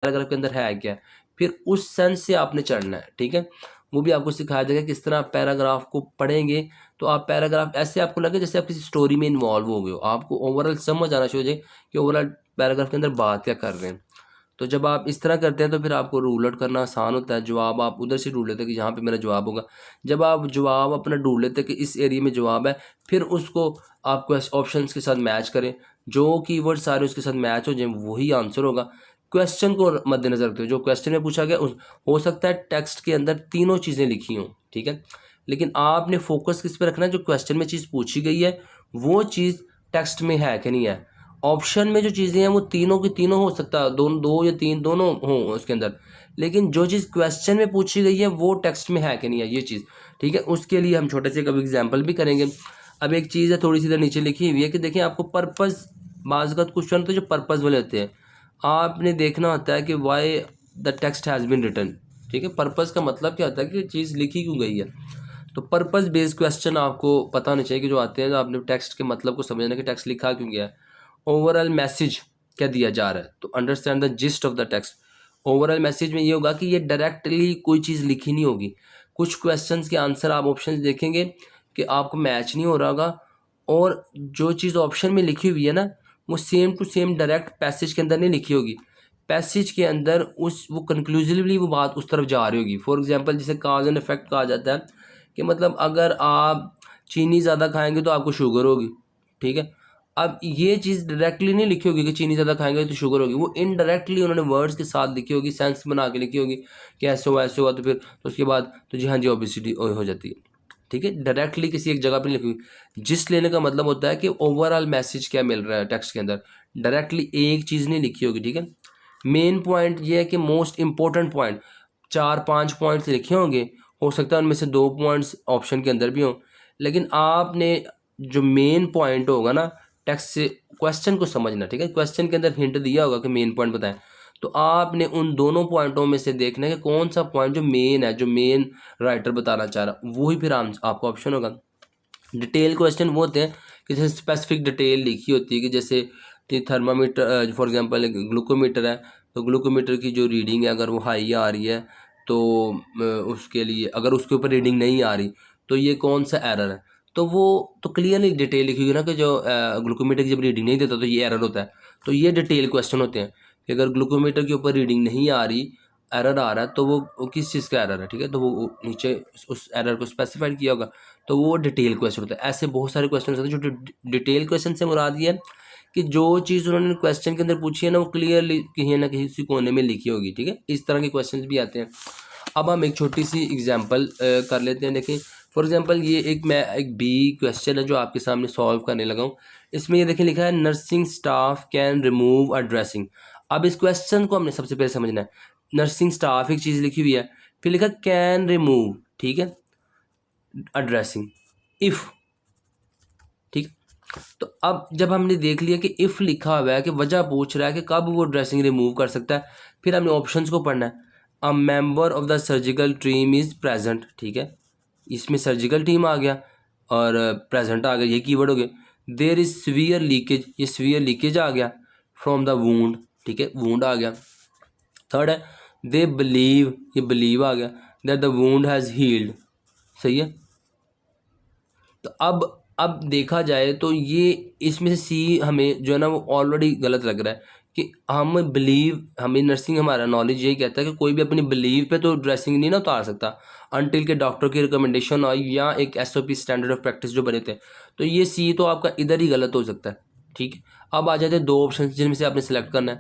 Paragraph के अंदर है क्या, फिर उस सेंस से आपने चढ़ना है, ठीक है। वो भी आपको सिखाया जाएगा किस तरह आप पैराग्राफ को पढ़ेंगे तो आप पैराग्राफ ऐसे आपको लगे जैसे आप किसी स्टोरी में इन्वॉल्व हो गए हो, आपको ओवरऑल समझ आना शुरू हो जाए कि ओवरऑल पैराग्राफ के अंदर बात क्या कर रहे हैं। तो जब आप इस तरह करते हैं तो फिर आपको रूल आउट करना आसान होता है, जवाब आप उधर से ढूंढ लेते हैं कि यहाँ पे मेरा जवाब होगा। जब आप जवाब अपना ढूंढ लेते हैं कि इस एरिया में जवाब है, फिर उसको आप ऑप्शंस के साथ मैच करें, जो कीवर्ड सारे उसके साथ मैच हो जाए वही आंसर होगा। क्वेश्चन को मद्देनजर रखते हुए जो क्वेश्चन में पूछा गया हो सकता है टेक्स्ट के अंदर तीनों चीज़ें लिखी हों, ठीक है, लेकिन आपने फोकस किस पे रखना है, जो क्वेश्चन में चीज़ पूछी गई है वो चीज़ टेक्स्ट में है कि नहीं है। ऑप्शन में जो चीज़ें हैं वो तीनों की तीनों हो सकता है, दो या तीन दोनों हों उसके अंदर, लेकिन जो चीज़ क्वेश्चन में पूछी गई है वो टेक्स्ट में है कि नहीं है ये चीज़, ठीक है। उसके लिए हम छोटे से कभी एग्जाम्पल भी करेंगे। अब एक चीज़ है थोड़ी सी इधर नीचे लिखी हुई है कि देखिए आपको पर्पज़, बाज़ का क्वेश्चन तो जो पर्पज़ वाले होते हैं आपने देखना होता है कि why the text has been written, ठीक है। पर्पज़ का मतलब क्या होता है कि चीज़ लिखी क्यों गई है। तो पर्पज़ बेस्ड क्वेश्चन आपको पता होना चाहिए कि जो आते हैं, तो आपने टेक्स्ट के मतलब को समझना कि टेक्स्ट लिखा क्यों गया है। ओवरऑल मैसेज क्या दिया जा रहा है, तो understand the gist of the text. Overall message में ये होगा कि ये डायरेक्टली कोई चीज़ लिखी नहीं होगी, कुछ क्वेश्चंस के आंसर आप ऑप्शन देखेंगे कि आपको मैच नहीं हो रहा होगा, और जो चीज़ ऑप्शन में लिखी हुई है ना वो same to same direct passage के अंदर नहीं लिखी होगी, पैसेज के अंदर उस वो कंक्लूसिवली वो बात उस तरफ जा रही होगी। फॉर एग्जांपल जिसे काज एंड इफेक्ट कहा जाता है कि मतलब अगर आप चीनी ज़्यादा खाएंगे तो आपको शुगर होगी, ठीक है। अब ये चीज़ डायरेक्टली नहीं लिखी होगी कि चीनी ज़्यादा खाएंगे तो शुगर होगी, वो इनडायरेक्टली उन्होंने वर्ड्स के साथ लिखी होगी, सेंस बना के लिखी होगी कि ऐसे हुआ तो फिर तो उसके बाद तो जी हाँ जी ओबेसिटी हो जाती है, ठीक है। डायरेक्टली किसी एक जगह पर लिखी हुई, जिस लेने का मतलब होता है कि ओवरऑल मैसेज क्या मिल रहा है टेक्स्ट के अंदर, डायरेक्टली एक चीज़ नहीं लिखी होगी, ठीक है। मेन पॉइंट ये है कि मोस्ट इंपॉर्टेंट पॉइंट 4-5 पॉइंट्स लिखे होंगे, हो सकता है उनमें से 2 पॉइंट्स ऑप्शन के अंदर भी हों, लेकिन आपने जो मेन पॉइंट होगा ना टेक्स्ट से क्वेश्चन को समझना, ठीक है। क्वेश्चन के अंदर हिंट दिया होगा कि मेन पॉइंट बताएं, तो आपने उन दोनों पॉइंटों में से देखना है कि कौन सा पॉइंट जो मेन है, जो मेन राइटर बताना चाह रहा वही फिर आपका ऑप्शन होगा। डिटेल क्वेश्चन वो होते हैं कि जैसे स्पेसिफिक डिटेल लिखी होती है कि जैसे थर्मामीटर, फॉर एग्जांपल ग्लूकोमीटर है, तो ग्लूकोमीटर की जो रीडिंग है अगर वो हाई आ रही है तो उसके लिए, अगर उसके ऊपर रीडिंग नहीं आ रही तो ये कौन सा एरर है, तो वो तो क्लियरली डिटेल लिखी हुई ना कि जो ग्लूकोमीटर की जब रीडिंग नहीं देता तो ये एरर होता है। तो ये डिटेल क्वेश्चन होते हैं कि अगर ग्लूकोमीटर के ऊपर रीडिंग नहीं आ रही, एरर आ रहा है, तो वो किस चीज़ का एरर है, ठीक है, तो वो नीचे उस एरर को स्पेसिफाइड किया होगा, तो वो डिटेल क्वेश्चन होता है। ऐसे बहुत सारे क्वेश्चन होते हैं जो डिटेल क्वेश्चन से मुराद ये है कि जो चीज़ उन्होंने क्वेश्चन के अंदर पूछी है ना वो क्लियरली कहीं ना किसी कोने में लिखी होगी, ठीक है। इस तरह के क्वेश्चन भी आते हैं। अब हम एक छोटी सी एग्जांपल कर लेते हैं। देखिए फॉर एग्जांपल ये एक बी क्वेश्चन है जो आपके सामने सॉल्व करने लगा हूँ। इसमें ये देखिए लिखा है nursing staff can remove a dressing. अब इस क्वेश्चन को हमने सबसे पहले समझना है। नर्सिंग स्टाफ एक चीज़ लिखी हुई है, फिर लिखा कैन रिमूव, ठीक है, अ ड्रेसिंग इफ़, ठीक। तो अब जब हमने देख लिया कि इफ़ लिखा हुआ है कि वजह पूछ रहा है कि कब वो ड्रेसिंग रिमूव कर सकता है, फिर हमने ऑप्शंस को पढ़ना है। A member of the surgical team is present, ठीक है, इसमें सर्जिकल टीम आ गया और प्रेजेंट आ गया, ये कीवर्ड हो गए। देयर इज सीवियर लीकेज, ये सीवियर लीकेज आ गया। फ्रॉम द वूंड, ठीक है, वूंड आ गया। थर्ड है दे बिलीव, ये बिलीव आ गया, that the wound has healed, सही है। तो अब देखा जाए तो ये इसमें से सी हमें जो है ना वो ऑलरेडी गलत लग रहा है कि हम बिलीव, हमें नर्सिंग हमारा नॉलेज यही कहता है कि कोई भी अपनी बिलीव पे तो ड्रेसिंग नहीं ना उतार सकता अनटिल के डॉक्टर की रिकमेंडेशन आई या एक SOP स्टैंडर्ड ऑफ प्रैक्टिस जो बने थे। तो ये सी तो आपका इधर ही गलत हो सकता है, ठीक है। अब आ जाते हैं 2 ऑप्शन जिनमें से आपने सेलेक्ट करना है।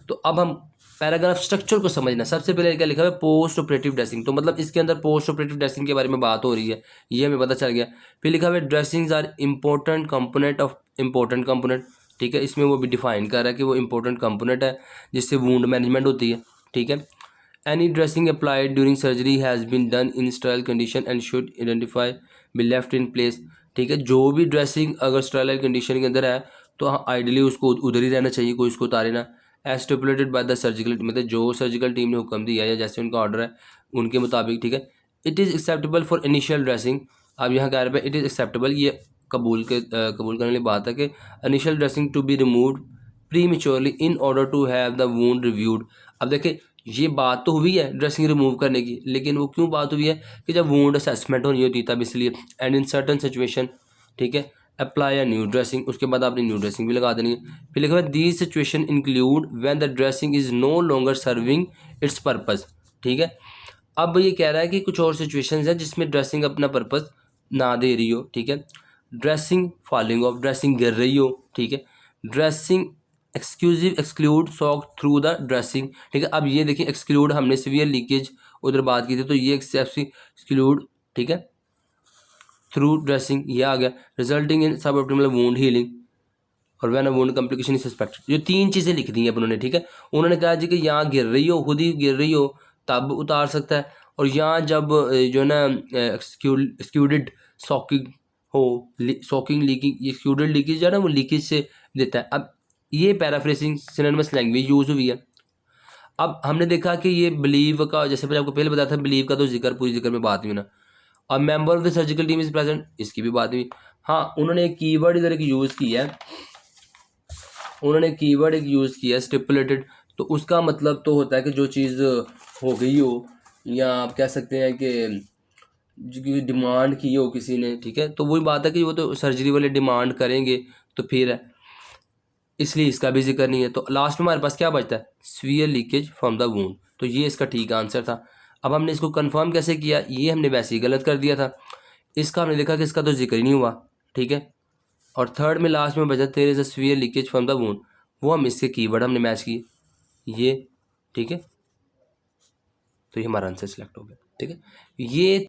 तो अब हम पैराग्राफ स्ट्रक्चर को समझना। सबसे पहले क्या लिखा हुआ है, पोस्ट ऑपरेटिव ड्रेसिंग, तो मतलब इसके अंदर पोस्ट ऑपरेटिव ड्रेसिंग के बारे में बात हो रही है, ये हमें पता चल गया। फिर लिखा हुआ है dressings are important component of important component, ठीक है, इसमें वो भी डिफाइन कर रहा है कि वो इंपॉर्टेंट कंपोनेंट है जिससे वूंड मैनेजमेंट होती है, ठीक है। Any dressing applied during surgery has been done in sterile condition and should identify be left in place, ठीक है। जो भी ड्रेसिंग अगर स्टेराइल कंडीशन के अंदर है तो आइडियली उसको उधर ही रहना चाहिए, कोई उसको उतारे ना। As stipulated by the surgical, मतलब जो सर्जिकल टीम ने हुक्म दिया या जैसे उनका ऑर्डर है उनके मुताबिक, ठीक है। It is acceptable for initial dressing, अब यहाँ कह रहे हैं इट इज़ एक्सेप्टेबल, ये कबूल करने वाली बात है कि initial dressing to be removed prematurely in order to have the wound reviewed. अब देखिए ये बात तो हुई है ड्रेसिंग रिमूव करने की, लेकिन वो क्यों बात हुई है कि जब वुंड असेसमेंट होनी होती है तब इसलिए। एंड इन सर्टन सिचुएशन, ठीक है, अप्लाई अ न्यू ड्रेसिंग, उसके बाद आपने न्यू ड्रेसिंग भी लगा देनी है। फिर लिखा हुआ है these situation include when the dressing is no longer serving its purpose, ठीक है। अब ये कह रहा है कि कुछ और सिचुएशंस हैं जिसमें ड्रेसिंग अपना पर्पस ना दे रही हो, ठीक है। ड्रेसिंग फॉलिंग ऑफ, ड्रेसिंग गिर रही हो, ठीक है। Dressing exclude soak through the dressing, ठीक है। अब ये देखिए एक्सक्लूड हमने सीवियर लीकेज उधर बात की थी, तो ये एक्सक्लूड, ठीक है, थ्रू ड्रेसिंग ये आ गया। रिजल्टिंग इन सब ऑप्टिमल वुंड हीलिंग और when a wound complication is suspected, ये तीन चीज़ें लिख दी हैं उन्होंने, ठीक है। उन्होंने कहा जी कि यहाँ गिर रही हो, खुद ही गिर रही हो तब उतार सकता है, और यहाँ जब जो है ना एक्सक्लूडेड सॉकिंग हो, सॉकिंग लीकिंग, ये एक्सक्लूडेड लीकेज जो है ना वो लीकेज से देता है। अब ये पैराफ्रेजिंग सिनोनिमस लैंग्वेज यूज़ हुई है। अब हमने देखा कि ये बिलीव का, जैसे मैंने आपको पहले बताया था, बिलीव का तो जिक्र पूरी जिक्र में बात हुई ना। अब member of the surgical team is present, इसकी भी बात हुई। हाँ, उन्होंने एक कीवर्ड इधर एक यूज़ किया है, उन्होंने कीवर्ड एक यूज़ किया है स्टिपुलेटेड, तो उसका मतलब तो होता है कि जो चीज़ हो गई हो, या आप कह सकते हैं कि जो डिमांड की हो किसी ने, ठीक है। तो वही बात है कि वो तो सर्जरी वाले डिमांड करेंगे तो फिर है, इसलिए इसका भी जिक्र नहीं है। तो लास्ट में हमारे पास क्या बचता है, severe leakage from the wound, तो ये इसका ठीक आंसर था। अब हमने इसको कंफर्म कैसे किया, ये हमने वैसे ही गलत कर दिया था, इसका हमने देखा कि इसका तो जिक्र ही नहीं हुआ, ठीक है। और थर्ड में लास्ट में बचा there is a severe leakage from the wound, वो हम इसके कीवर्ड हमने मैच किए ये, ठीक है। तो ये हमारा आंसर सिलेक्ट हो गया, ठीक है। ये